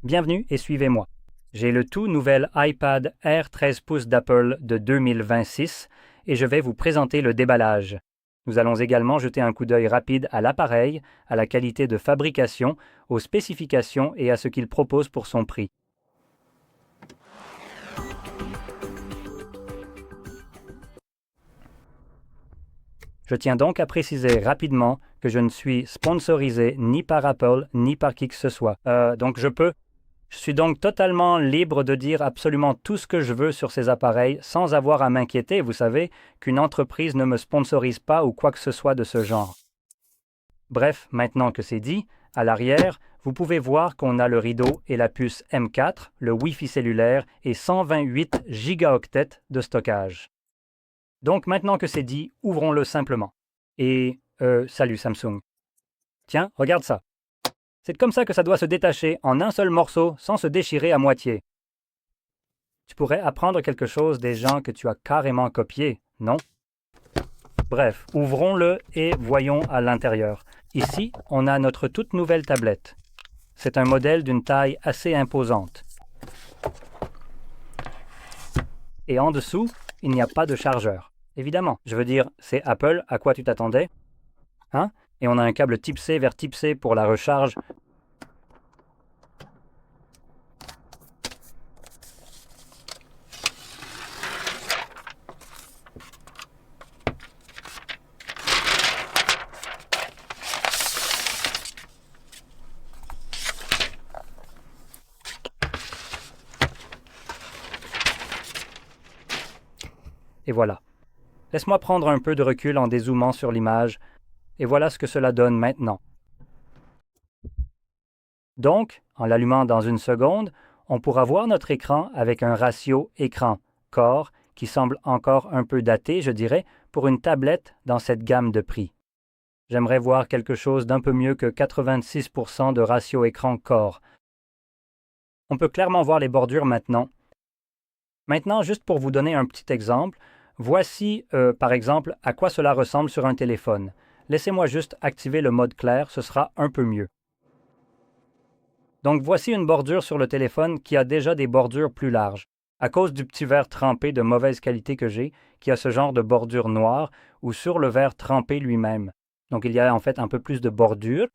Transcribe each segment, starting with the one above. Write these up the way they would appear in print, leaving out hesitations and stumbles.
Bienvenue et suivez-moi. J'ai le tout nouvel iPad Air 13 pouces d'Apple de 2026 et je vais vous présenter le déballage. Nous allons également jeter un coup d'œil rapide à l'appareil, à la qualité de fabrication, aux spécifications et à ce qu'il propose pour son prix. Je tiens donc à préciser rapidement que je ne suis sponsorisé ni par Apple ni par qui que ce soit. Je suis donc totalement libre de dire absolument tout ce que je veux sur ces appareils sans avoir à m'inquiéter, vous savez, qu'une entreprise ne me sponsorise pas ou quoi que ce soit de ce genre. Bref, maintenant que c'est dit, à l'arrière, vous pouvez voir qu'on a le rideau et la puce M4, le Wi-Fi cellulaire et 128 gigaoctets de stockage. Donc maintenant que c'est dit, ouvrons-le simplement. Salut Samsung. Tiens, regarde ça. C'est comme ça que ça doit se détacher en un seul morceau sans se déchirer à moitié. Tu pourrais apprendre quelque chose des gens que tu as carrément copiés, non? Bref, ouvrons-le et voyons à l'intérieur. Ici, on a notre toute nouvelle tablette. C'est un modèle d'une taille assez imposante. Et en dessous, il n'y a pas de chargeur. Évidemment, je veux dire, c'est Apple, à quoi tu t'attendais? Hein? Et on a un câble type C vers type C pour la recharge. Et voilà. Laisse-moi prendre un peu de recul en dézoomant sur l'image, et voilà ce que cela donne maintenant. Donc, en l'allumant dans une seconde, on pourra voir notre écran avec un ratio écran-corps qui semble encore un peu daté, je dirais, pour une tablette dans cette gamme de prix. J'aimerais voir quelque chose d'un peu mieux que 86% de ratio écran-corps. On peut clairement voir les bordures maintenant. Maintenant, juste pour vous donner un petit exemple, voici, par exemple, à quoi cela ressemble sur un téléphone. Laissez-moi juste activer le mode clair, ce sera un peu mieux. Donc voici une bordure sur le téléphone qui a déjà des bordures plus larges. À cause du petit verre trempé de mauvaise qualité que j'ai, qui a ce genre de bordure noire, ou sur le verre trempé lui-même. Donc il y a en fait un peu plus de bordure,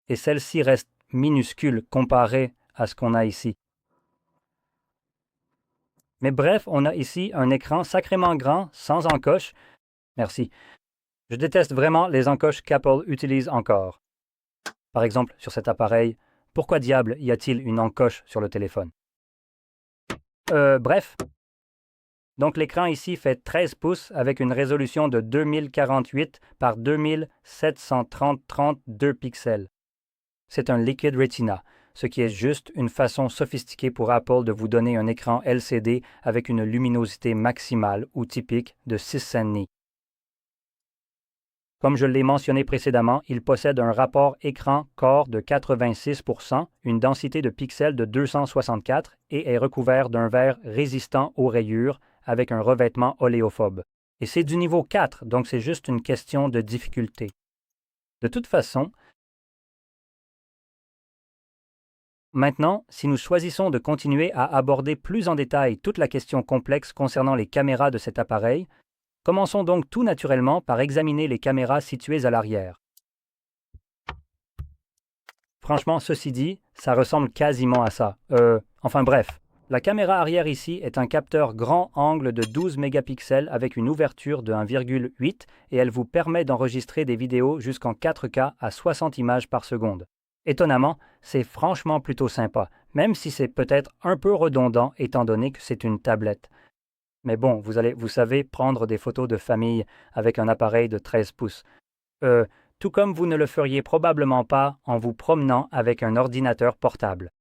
et celle-ci reste minuscule comparée à ce qu'on a ici. Mais bref, on a ici un écran sacrément grand, sans encoche. Merci. Je déteste vraiment les encoches qu'Apple utilise encore. Par exemple, sur cet appareil, pourquoi diable y a-t-il une encoche sur le téléphone? Bref. Donc l'écran ici fait 13 pouces avec une résolution de 2048 par 2730-32 pixels. C'est un Liquid Retina, ce qui est juste une façon sophistiquée pour Apple de vous donner un écran LCD avec une luminosité maximale ou typique de 6 nits. Comme je l'ai mentionné précédemment, il possède un rapport écran-corps de 86%, une densité de pixels de 264 et est recouvert d'un verre résistant aux rayures avec un revêtement oléophobe. Et c'est du niveau 4, donc c'est juste une question de difficulté. De toute façon, maintenant, si nous choisissons de continuer à aborder plus en détail toute la question complexe concernant les caméras de cet appareil, commençons donc tout naturellement par examiner les caméras situées à l'arrière. Franchement, ceci dit, ça ressemble quasiment à ça. Enfin bref, la caméra arrière ici est un capteur grand angle de 12 mégapixels avec une ouverture de 1,8 et elle vous permet d'enregistrer des vidéos jusqu'en 4K à 60 images par seconde. Étonnamment, c'est franchement plutôt sympa, même si c'est peut-être un peu redondant étant donné que c'est une tablette. Mais bon, vous savez prendre des photos de famille avec un appareil de 13 pouces. Tout comme vous ne le feriez probablement pas en vous promenant avec un ordinateur portable.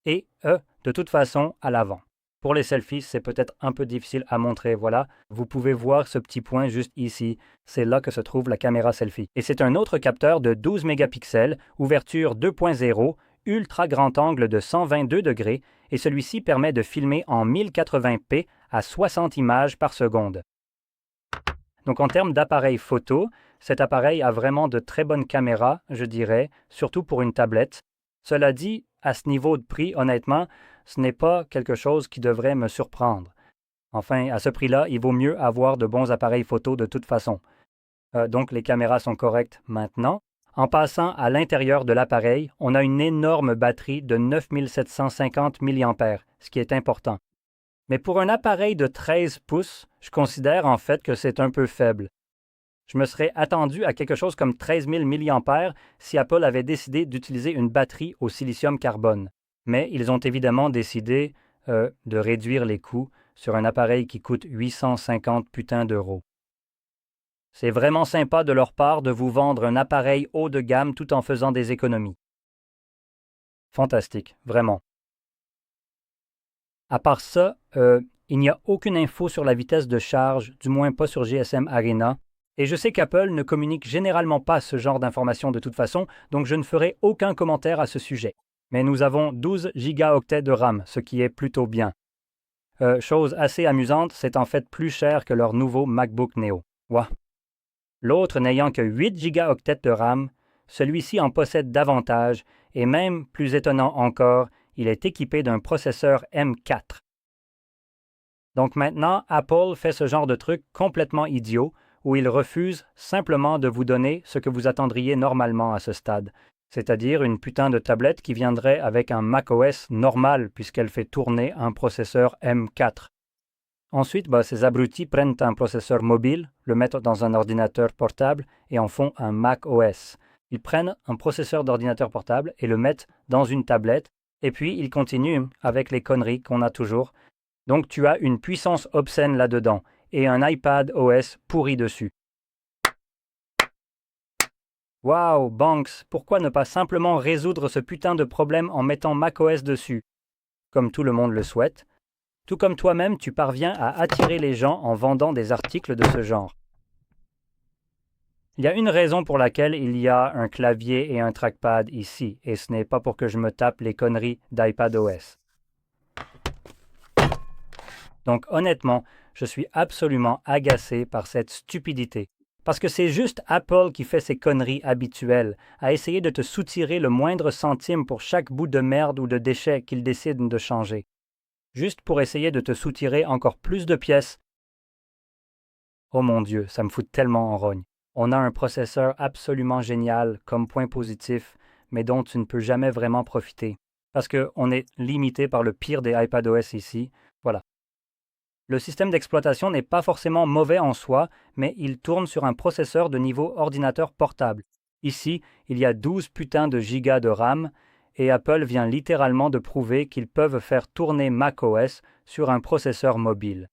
Et, de toute façon, à l'avant. Pour les selfies, c'est peut-être un peu difficile à montrer, voilà. Vous pouvez voir ce petit point juste ici. C'est là que se trouve la caméra selfie. Et c'est un autre capteur de 12 mégapixels, ouverture 2.0, ultra grand angle de 122 degrés, et celui-ci permet de filmer en 1080p à 60 images par seconde. Donc en termes d'appareil photo, cet appareil a vraiment de très bonnes caméras, je dirais, surtout pour une tablette. Cela dit, à ce niveau de prix, honnêtement, ce n'est pas quelque chose qui devrait me surprendre. Enfin, à ce prix-là, il vaut mieux avoir de bons appareils photo de toute façon. Donc les caméras sont correctes maintenant. En passant à l'intérieur de l'appareil, on a une énorme batterie de 9750 mAh, ce qui est important. Mais pour un appareil de 13 pouces, je considère en fait que c'est un peu faible. Je me serais attendu à quelque chose comme 13 000 mAh si Apple avait décidé d'utiliser une batterie au silicium carbone. Mais ils ont évidemment décidé de réduire les coûts sur un appareil qui coûte 850 putains d'euros. C'est vraiment sympa de leur part de vous vendre un appareil haut de gamme tout en faisant des économies. Fantastique, vraiment. À part ça, il n'y a aucune info sur la vitesse de charge, du moins pas sur GSM Arena, et je sais qu'Apple ne communique généralement pas ce genre d'informations de toute façon, donc je ne ferai aucun commentaire à ce sujet. Mais nous avons 12 gigaoctets de RAM, ce qui est plutôt bien. Chose assez amusante, c'est en fait plus cher que leur nouveau MacBook Neo. Ouah. L'autre n'ayant que 8 gigaoctets de RAM, celui-ci en possède davantage, et même plus étonnant encore, il est équipé d'un processeur M4. Donc maintenant, Apple fait ce genre de truc complètement idiot, où il refuse simplement de vous donner ce que vous attendriez normalement à ce stade, c'est-à-dire une putain de tablette qui viendrait avec un macOS normal puisqu'elle fait tourner un processeur M4. Ensuite, ces abrutis prennent un processeur mobile, le mettent dans un ordinateur portable et en font un macOS. Ils prennent un processeur d'ordinateur portable et le mettent dans une tablette, et puis ils continuent avec les conneries qu'on a toujours. Donc tu as une puissance obscène là-dedans et un iPad OS pourri dessus. Waouh, Banks, pourquoi ne pas simplement résoudre ce putain de problème en mettant macOS dessus? Comme tout le monde le souhaite. Tout comme toi-même, tu parviens à attirer les gens en vendant des articles de ce genre. Il y a une raison pour laquelle il y a un clavier et un trackpad ici, et ce n'est pas pour que je me tape les conneries d'iPadOS. Donc honnêtement, je suis absolument agacé par cette stupidité. Parce que c'est juste Apple qui fait ses conneries habituelles, à essayer de te soutirer le moindre centime pour chaque bout de merde ou de déchet qu'ils décident de changer. Juste pour essayer de te soutirer encore plus de pièces. Oh mon Dieu, ça me fout tellement en rogne. On a un processeur absolument génial comme point positif, mais dont tu ne peux jamais vraiment profiter. Parce qu'on est limité par le pire des iPadOS ici. Voilà. Le système d'exploitation n'est pas forcément mauvais en soi, mais il tourne sur un processeur de niveau ordinateur portable. Ici, il y a 12 putains de gigas de RAM, et Apple vient littéralement de prouver qu'ils peuvent faire tourner macOS sur un processeur mobile.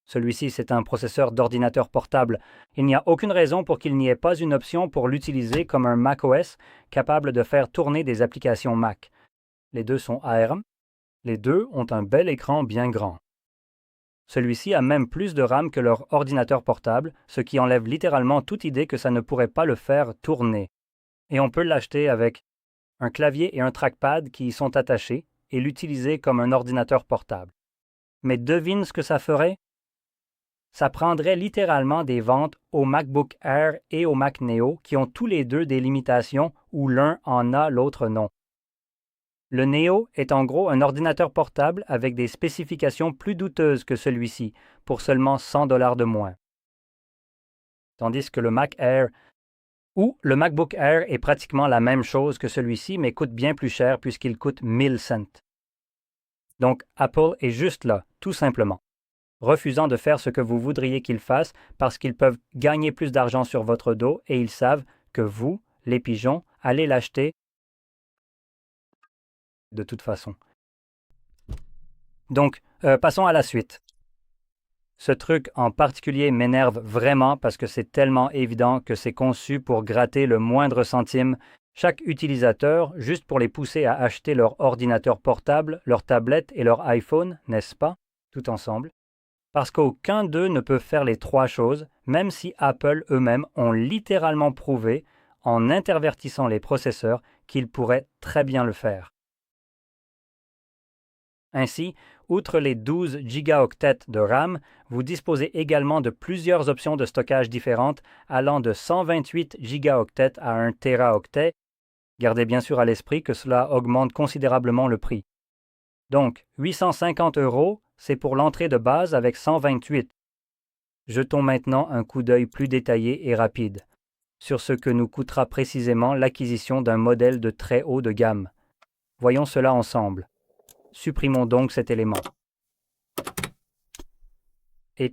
Celui-ci, c'est un processeur d'ordinateur portable. Il n'y a aucune raison pour qu'il n'y ait pas une option pour l'utiliser comme un macOS capable de faire tourner des applications Mac. Les deux sont ARM. Les deux ont un bel écran bien grand. Celui-ci a même plus de RAM que leur ordinateur portable, ce qui enlève littéralement toute idée que ça ne pourrait pas le faire tourner. Et on peut l'acheter avec un clavier et un trackpad qui y sont attachés et l'utiliser comme un ordinateur portable. Mais devine ce que ça ferait? Ça prendrait littéralement des ventes au MacBook Air et au Mac Neo qui ont tous les deux des limitations où l'un en a, l'autre non. Le Neo est en gros un ordinateur portable avec des spécifications plus douteuses que celui-ci, pour seulement 100 $ de moins. Tandis que le Mac Air ou le MacBook Air est pratiquement la même chose que celui-ci, mais coûte bien plus cher puisqu'il coûte 1000 cents. Donc Apple est juste là, tout simplement, refusant de faire ce que vous voudriez qu'ils fassent parce qu'ils peuvent gagner plus d'argent sur votre dos et ils savent que vous, les pigeons, allez l'acheter de toute façon. Donc, passons à la suite. Ce truc en particulier m'énerve vraiment parce que c'est tellement évident que c'est conçu pour gratter le moindre centime chaque utilisateur juste pour les pousser à acheter leur ordinateur portable, leur tablette et leur iPhone, n'est-ce pas, tout ensemble? Parce qu'aucun d'eux ne peut faire les trois choses, même si Apple eux-mêmes ont littéralement prouvé, en intervertissant les processeurs, qu'ils pourraient très bien le faire. Ainsi, outre les 12 gigaoctets de RAM, vous disposez également de plusieurs options de stockage différentes allant de 128 gigaoctets à 1 téraoctet, Gardez bien sûr à l'esprit que cela augmente considérablement le prix. Donc, 850 €, c'est pour l'entrée de base avec 128. Jetons maintenant un coup d'œil plus détaillé et rapide sur ce que nous coûtera précisément l'acquisition d'un modèle de très haut de gamme. Voyons cela ensemble. Supprimons donc cet élément. Et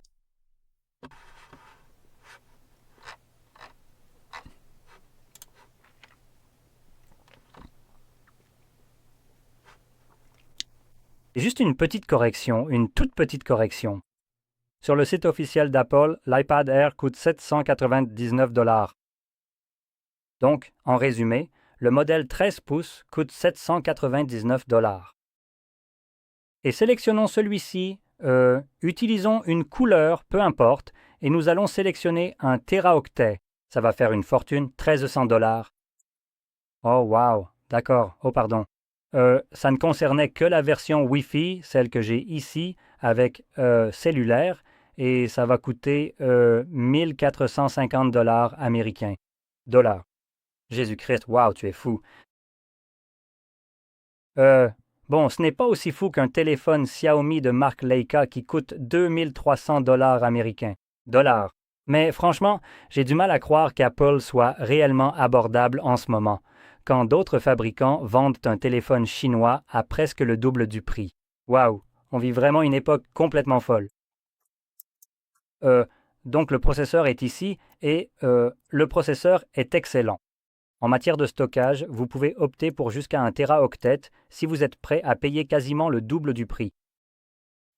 juste une petite correction, une toute petite correction. Sur le site officiel d'Apple, l'iPad Air coûte 799 $. Donc, en résumé, le modèle 13 pouces coûte 799 $. Et sélectionnons celui-ci, utilisons une couleur, peu importe, et nous allons sélectionner un téraoctet. Ça va faire une fortune, 1300 $. Oh wow, d'accord, oh pardon. Ça ne concernait que la version Wi-Fi, celle que j'ai ici, avec cellulaire, et ça va coûter 1450 $ américains. Dollars. Jésus-Christ, wow, tu es fou. Euh, bon, ce n'est pas aussi fou qu'un téléphone Xiaomi de marque Leica qui coûte 2300 $ américains. Dollars. Mais franchement, j'ai du mal à croire qu'Apple soit réellement abordable en ce moment, quand d'autres fabricants vendent un téléphone chinois à presque le double du prix. Waouh, on vit vraiment une époque complètement folle. Euh, donc le processeur est ici et le processeur est excellent. En matière de stockage, vous pouvez opter pour jusqu'à un téraoctet si vous êtes prêt à payer quasiment le double du prix.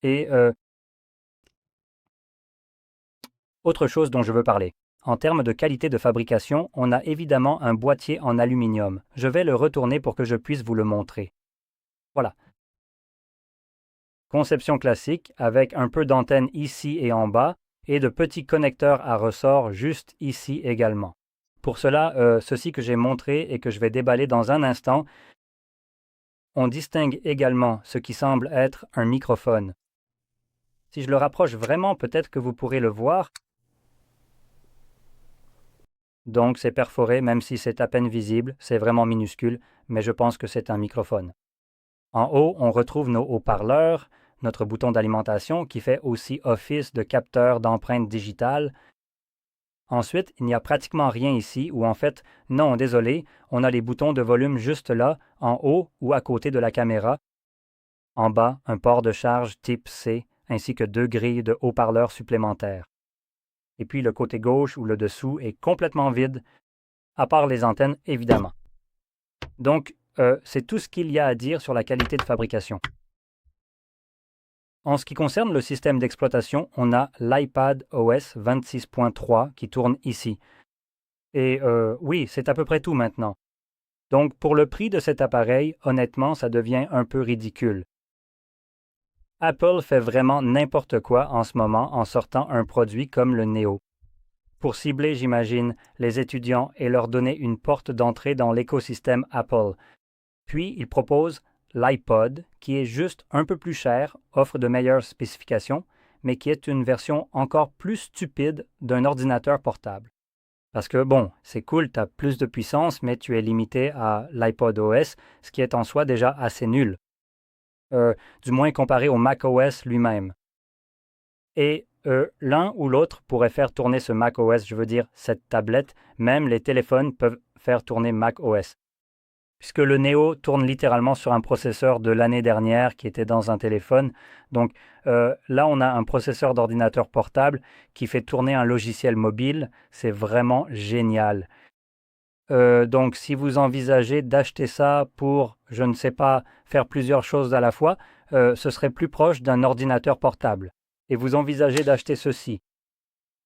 Et autre chose dont je veux parler. En termes de qualité de fabrication, on a évidemment un boîtier en aluminium. Je vais le retourner pour que je puisse vous le montrer. Voilà. Conception classique avec un peu d'antenne ici et en bas et de petits connecteurs à ressort juste ici également. Pour cela, ceci que j'ai montré et que je vais déballer dans un instant, on distingue également ce qui semble être un microphone. Si je le rapproche vraiment, peut-être que vous pourrez le voir. Donc c'est perforé, même si c'est à peine visible, c'est vraiment minuscule, mais je pense que c'est un microphone. En haut, on retrouve nos haut-parleurs, notre bouton d'alimentation qui fait aussi office de capteur d'empreintes digitales. Ensuite, il n'y a pratiquement rien ici, ou en fait, non, désolé, on a les boutons de volume juste là, en haut ou à côté de la caméra. En bas, un port de charge type C, ainsi que deux grilles de haut-parleurs supplémentaires. Et puis le côté gauche ou le dessous est complètement vide, à part les antennes, évidemment. Donc, c'est tout ce qu'il y a à dire sur la qualité de fabrication. En ce qui concerne le système d'exploitation, on a l'iPad OS 26.3 qui tourne ici. Et oui, c'est à peu près tout maintenant. Donc, pour le prix de cet appareil, honnêtement, ça devient un peu ridicule. Apple fait vraiment n'importe quoi en ce moment en sortant un produit comme le Neo. Pour cibler, j'imagine, les étudiants et leur donner une porte d'entrée dans l'écosystème Apple. Puis, ils proposent l'iPod, qui est juste un peu plus cher, offre de meilleures spécifications, mais qui est une version encore plus stupide d'un ordinateur portable. Parce que, bon, c'est cool, tu as plus de puissance, mais tu es limité à l'iPod OS, ce qui est en soi déjà assez nul. Du moins comparé au macOS lui-même. Et l'un ou l'autre pourrait faire tourner ce macOS, je veux dire cette tablette, même les téléphones peuvent faire tourner macOS. Puisque le Neo tourne littéralement sur un processeur de l'année dernière qui était dans un téléphone. Donc là, on a un processeur d'ordinateur portable qui fait tourner un logiciel mobile. C'est vraiment génial. Donc si vous envisagez d'acheter ça pour, je ne sais pas, faire plusieurs choses à la fois, ce serait plus proche d'un ordinateur portable. Et vous envisagez d'acheter ceci.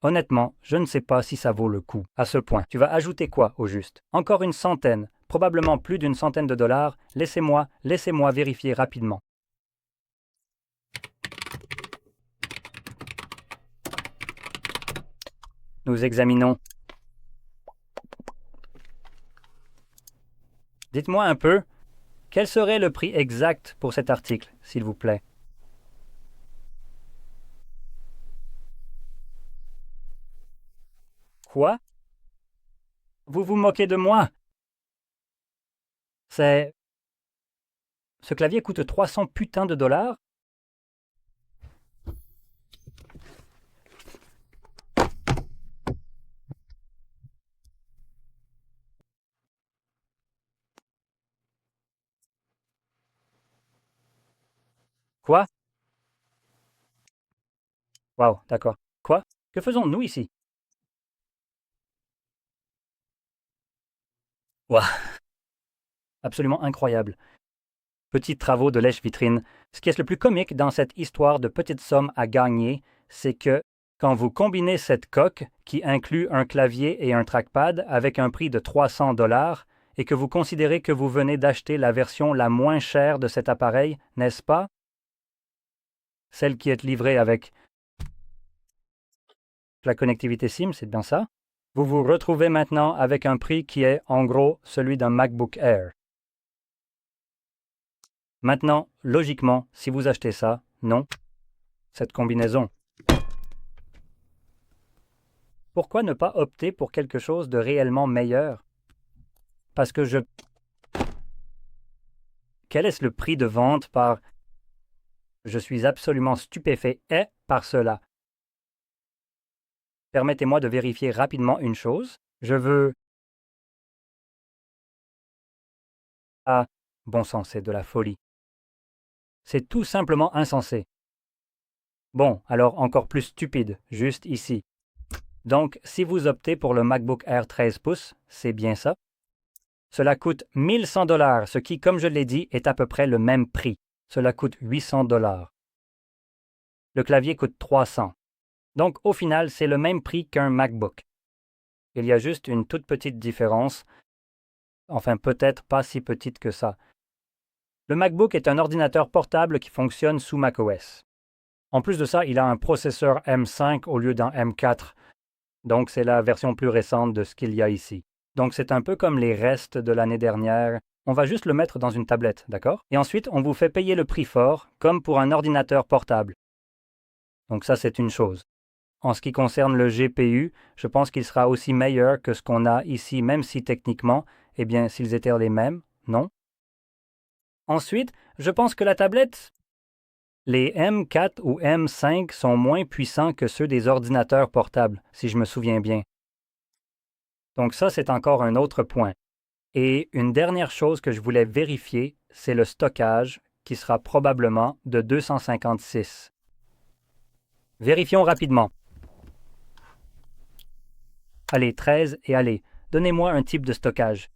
Honnêtement, je ne sais pas si ça vaut le coup à ce point. Tu vas ajouter quoi au juste? Encore une centaine, probablement plus d'une centaine de dollars. Laissez-moi vérifier rapidement. Nous examinons. Dites-moi un peu, quel serait le prix exact pour cet article, s'il vous plaît? Quoi? Vous vous moquez de moi? Ce clavier coûte 300 putains de dollars? Quoi? Waouh, d'accord. Quoi? Que faisons-nous ici? Waouh, absolument incroyable. Petits travaux de lèche-vitrine. Ce qui est le plus comique dans cette histoire de petites sommes à gagner, c'est que quand vous combinez cette coque, qui inclut un clavier et un trackpad avec un prix de 300 dollars, et que vous considérez que vous venez d'acheter la version la moins chère de cet appareil, n'est-ce pas? Celle qui est livrée avec la connectivité SIM, c'est bien ça? Vous vous retrouvez maintenant avec un prix qui est en gros celui d'un MacBook Air. Maintenant, logiquement, si vous achetez ça, non, cette combinaison. Pourquoi ne pas opter pour quelque chose de réellement meilleur? Parce que je... Quel est le prix de vente par... Je suis absolument stupéfait par cela. Permettez-moi de vérifier rapidement une chose. Je veux... Ah, bon sang, c'est de la folie. C'est tout simplement insensé. Bon, alors encore plus stupide, juste ici. Donc, si vous optez pour le MacBook Air 13 pouces, c'est bien ça. Cela coûte 1100 dollars, ce qui, comme je l'ai dit, est à peu près le même prix. Cela coûte 800 dollars. Le clavier coûte 300. Donc, au final, c'est le même prix qu'un MacBook. Il y a juste une toute petite différence. Enfin, peut-être pas si petite que ça. Le MacBook est un ordinateur portable qui fonctionne sous macOS. En plus de ça, il a un processeur M5 au lieu d'un M4. Donc, c'est la version plus récente de ce qu'il y a ici. Donc, c'est un peu comme les restes de l'année dernière. On va juste le mettre dans une tablette, d'accord? Et ensuite, on vous fait payer le prix fort, comme pour un ordinateur portable. Donc ça, c'est une chose. En ce qui concerne le GPU, je pense qu'il sera aussi meilleur que ce qu'on a ici, même si techniquement, eh bien, s'ils étaient les mêmes, non? Ensuite, je pense que la tablette, les M4 ou M5 sont moins puissants que ceux des ordinateurs portables, si je me souviens bien. Donc ça, c'est encore un autre point. Et une dernière chose que je voulais vérifier, c'est le stockage, qui sera probablement de 256. Vérifions rapidement. Allez, 13 et allez, donnez-moi un type de stockage.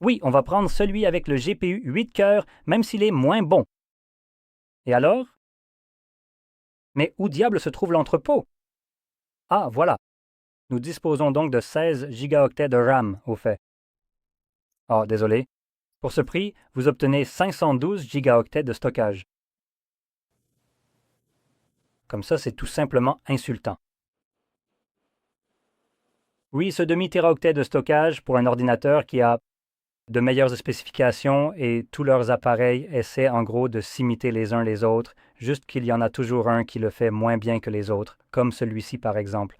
Oui, on va prendre celui avec le GPU 8 cœurs, même s'il est moins bon. Et alors? Mais où diable se trouve l'entrepôt? Ah, voilà. Nous disposons donc de 16 gigaoctets de RAM, au fait. Oh, désolé. Pour ce prix, vous obtenez 512 gigaoctets de stockage. Comme ça, c'est tout simplement insultant. Oui, ce demi-téraoctet de stockage pour un ordinateur qui a de meilleures spécifications et tous leurs appareils essaient en gros de s'imiter les uns les autres, juste qu'il y en a toujours un qui le fait moins bien que les autres, comme celui-ci par exemple.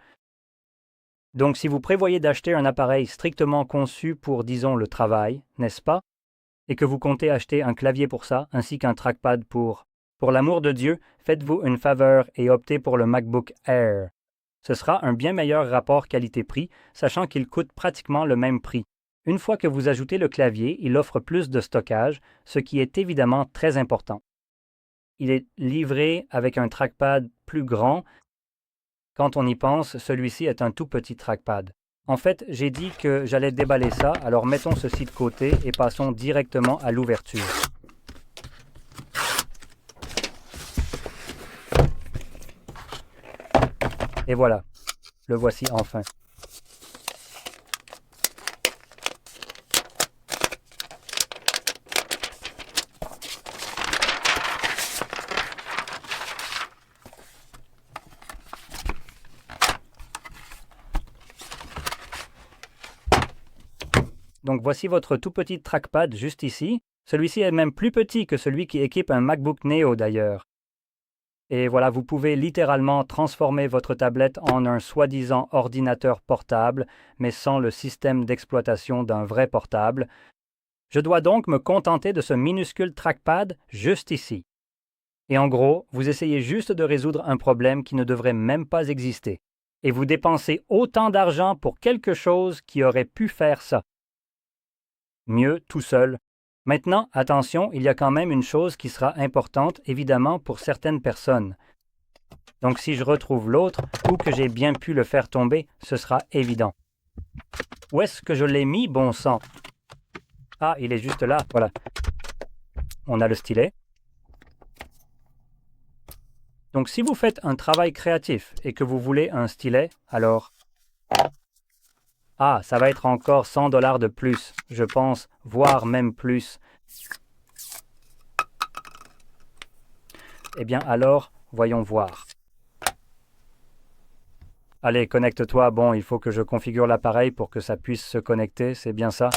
Donc si vous prévoyez d'acheter un appareil strictement conçu pour, disons, le travail, n'est-ce pas? Et que vous comptez acheter un clavier pour ça, ainsi qu'un trackpad pour l'amour de Dieu, faites-vous une faveur et optez pour le MacBook Air. Ce sera un bien meilleur rapport qualité-prix, sachant qu'il coûte pratiquement le même prix. Une fois que vous ajoutez le clavier, il offre plus de stockage, ce qui est évidemment très important. Il est livré avec un trackpad plus grand. Quand on y pense, celui-ci est un tout petit trackpad. En fait, j'ai dit que j'allais déballer ça, alors mettons ceci de côté et passons directement à l'ouverture. Et voilà, le voici enfin. Donc voici votre tout petit trackpad juste ici. Celui-ci est même plus petit que celui qui équipe un MacBook Neo d'ailleurs. Et voilà, vous pouvez littéralement transformer votre tablette en un soi-disant ordinateur portable, mais sans le système d'exploitation d'un vrai portable. Je dois donc me contenter de ce minuscule trackpad juste ici. Et en gros, vous essayez juste de résoudre un problème qui ne devrait même pas exister. Et vous dépensez autant d'argent pour quelque chose qui aurait pu faire ça. Mieux tout seul. Maintenant, attention, il y a quand même une chose qui sera importante, évidemment, pour certaines personnes. Donc si je retrouve l'autre, ou que j'ai bien pu le faire tomber, ce sera évident. Où est-ce que je l'ai mis, bon sang? Ah, il est juste là, voilà. On a le stylet. Donc si vous faites un travail créatif et que vous voulez un stylet, alors... Ah, ça va être encore 100 $ de plus, je pense, voire même plus. Eh bien alors, voyons voir. Allez, connecte-toi. Bon, il faut que je configure l'appareil pour que ça puisse se connecter, c'est bien ça?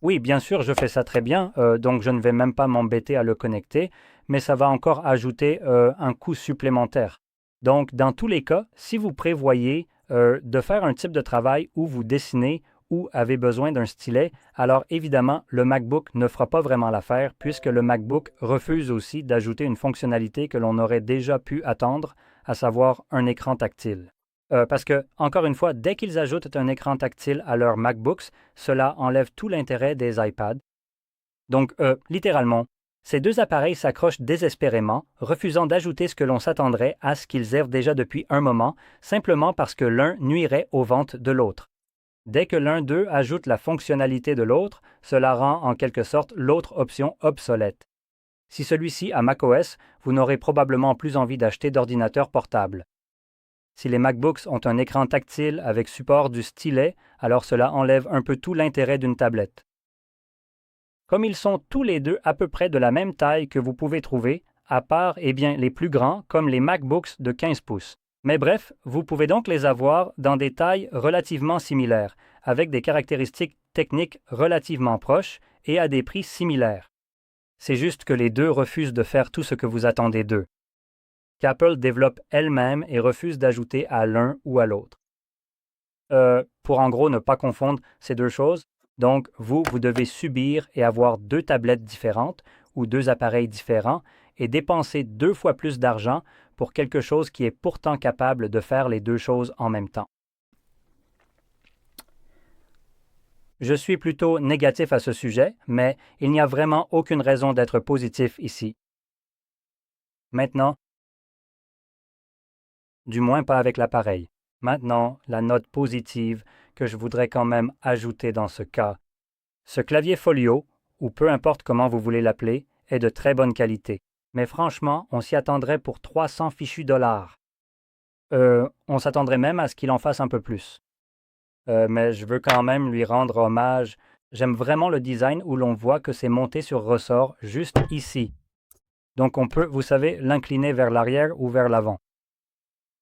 Oui, bien sûr, je fais ça très bien, donc je ne vais même pas m'embêter à le connecter, mais ça va encore ajouter un coût supplémentaire. Donc, dans tous les cas, si vous prévoyez de faire un type de travail où vous dessinez ou avez besoin d'un stylet, alors évidemment, le MacBook ne fera pas vraiment l'affaire puisque le MacBook refuse aussi d'ajouter une fonctionnalité que l'on aurait déjà pu attendre, à savoir un écran tactile. Parce que, encore une fois, dès qu'ils ajoutent un écran tactile à leurs MacBooks, cela enlève tout l'intérêt des iPads. Donc, littéralement, ces deux appareils s'accrochent désespérément, refusant d'ajouter ce que l'on s'attendrait à ce qu'ils aient déjà depuis un moment, simplement parce que l'un nuirait aux ventes de l'autre. Dès que l'un d'eux ajoute la fonctionnalité de l'autre, cela rend en quelque sorte l'autre option obsolète. Si celui-ci a macOS, vous n'aurez probablement plus envie d'acheter d'ordinateur portable. Si les MacBooks ont un écran tactile avec support du stylet, alors cela enlève un peu tout l'intérêt d'une tablette. Comme ils sont tous les deux à peu près de la même taille que vous pouvez trouver, à part les plus grands comme les MacBooks de 15 pouces. Mais bref, vous pouvez donc les avoir dans des tailles relativement similaires, avec des caractéristiques techniques relativement proches et à des prix similaires. C'est juste que les deux refusent de faire tout ce que vous attendez d'eux, qu'Apple développe elle-même et refuse d'ajouter à l'un ou à l'autre. Pour en gros ne pas confondre ces deux choses, donc vous devez subir et avoir deux tablettes différentes ou deux appareils différents et dépenser 2 fois plus d'argent pour quelque chose qui est pourtant capable de faire les deux choses en même temps. Je suis plutôt négatif à ce sujet, mais il n'y a vraiment aucune raison d'être positif ici. Maintenant, du moins pas avec l'appareil. Maintenant, la note positive que je voudrais quand même ajouter dans ce cas. Ce clavier folio, ou peu importe comment vous voulez l'appeler, est de très bonne qualité. Mais franchement, on s'y attendrait pour 300 fichus dollars. On s'attendrait même à ce qu'il en fasse un peu plus. Mais je veux quand même lui rendre hommage. J'aime vraiment le design où l'on voit que c'est monté sur ressort juste ici. Donc on peut, vous savez, l'incliner vers l'arrière ou vers l'avant.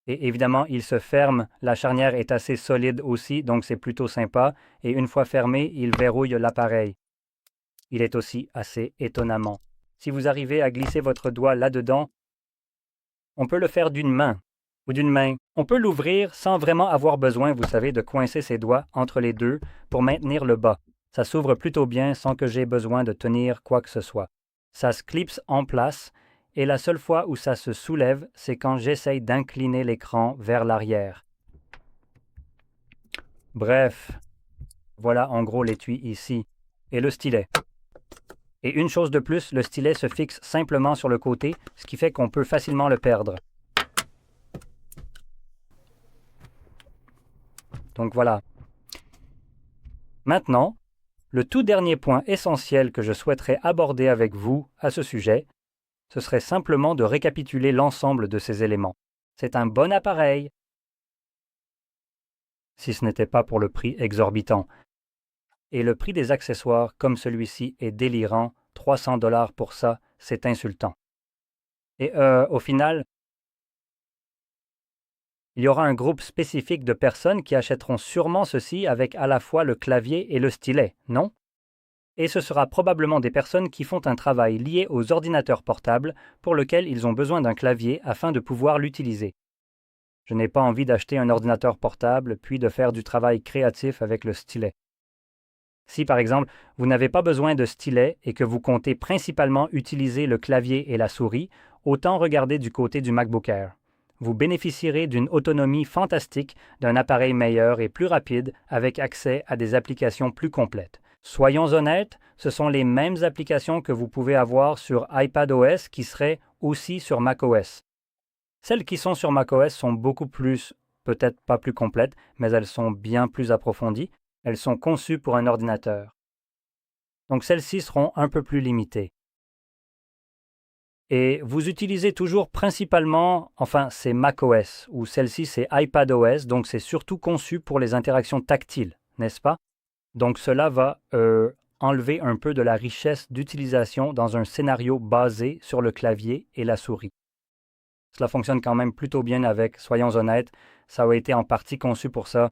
Et évidemment, il se ferme, la charnière est assez solide aussi, donc c'est plutôt sympa, et une fois fermé, il verrouille l'appareil. Il est aussi assez étonnamment. Si vous arrivez à glisser votre doigt là-dedans, on peut le faire d'une main, ou d'une main. On peut l'ouvrir sans vraiment avoir besoin, vous savez, de coincer ses doigts entre les deux pour maintenir le bas. Ça s'ouvre plutôt bien sans que j'aie besoin de tenir quoi que ce soit. Ça se clipse en place, et la seule fois où ça se soulève, c'est quand j'essaye d'incliner l'écran vers l'arrière. Bref, voilà en gros l'étui ici, et le stylet. Et une chose de plus, le stylet se fixe simplement sur le côté, ce qui fait qu'on peut facilement le perdre. Donc voilà. Maintenant, le tout dernier point essentiel que je souhaiterais aborder avec vous à ce sujet, ce serait simplement de récapituler l'ensemble de ces éléments. C'est un bon appareil, si ce n'était pas pour le prix exorbitant. Et le prix des accessoires comme celui-ci est délirant, 300 $ pour ça, c'est insultant. Et au final, il y aura un groupe spécifique de personnes qui achèteront sûrement ceci avec à la fois le clavier et le stylet, non? Et ce sera probablement des personnes qui font un travail lié aux ordinateurs portables pour lequel ils ont besoin d'un clavier afin de pouvoir l'utiliser. Je n'ai pas envie d'acheter un ordinateur portable puis de faire du travail créatif avec le stylet. Si par exemple, vous n'avez pas besoin de stylet et que vous comptez principalement utiliser le clavier et la souris, autant regarder du côté du MacBook Air. Vous bénéficierez d'une autonomie fantastique, d'un appareil meilleur et plus rapide avec accès à des applications plus complètes. Soyons honnêtes, ce sont les mêmes applications que vous pouvez avoir sur iPadOS qui seraient aussi sur macOS. Celles qui sont sur macOS sont beaucoup plus, peut-être pas plus complètes, mais elles sont bien plus approfondies. Elles sont conçues pour un ordinateur. Donc celles-ci seront un peu plus limitées. Et vous utilisez toujours principalement, enfin c'est macOS, ou celle-ci c'est iPadOS, donc c'est surtout conçu pour les interactions tactiles, n'est-ce pas? Donc cela va enlever un peu de la richesse d'utilisation dans un scénario basé sur le clavier et la souris. Cela fonctionne quand même plutôt bien avec, soyons honnêtes, ça a été en partie conçu pour ça.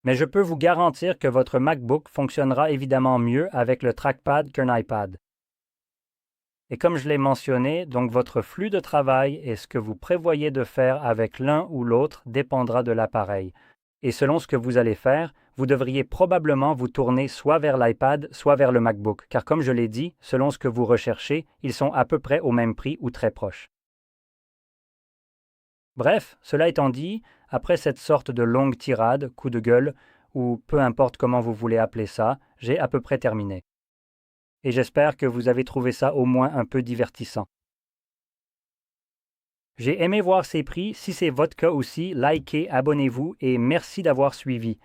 Mais je peux vous garantir que votre MacBook fonctionnera évidemment mieux avec le trackpad qu'un iPad. Et comme je l'ai mentionné, donc votre flux de travail et ce que vous prévoyez de faire avec l'un ou l'autre dépendra de l'appareil. Et selon ce que vous allez faire, vous devriez probablement vous tourner soit vers l'iPad, soit vers le MacBook, car comme je l'ai dit, selon ce que vous recherchez, ils sont à peu près au même prix ou très proches. Bref, cela étant dit, après cette sorte de longue tirade, coup de gueule, ou peu importe comment vous voulez appeler ça, j'ai à peu près terminé. Et j'espère que vous avez trouvé ça au moins un peu divertissant. J'ai aimé voir ces prix, si c'est votre cas aussi, likez, abonnez-vous et merci d'avoir suivi.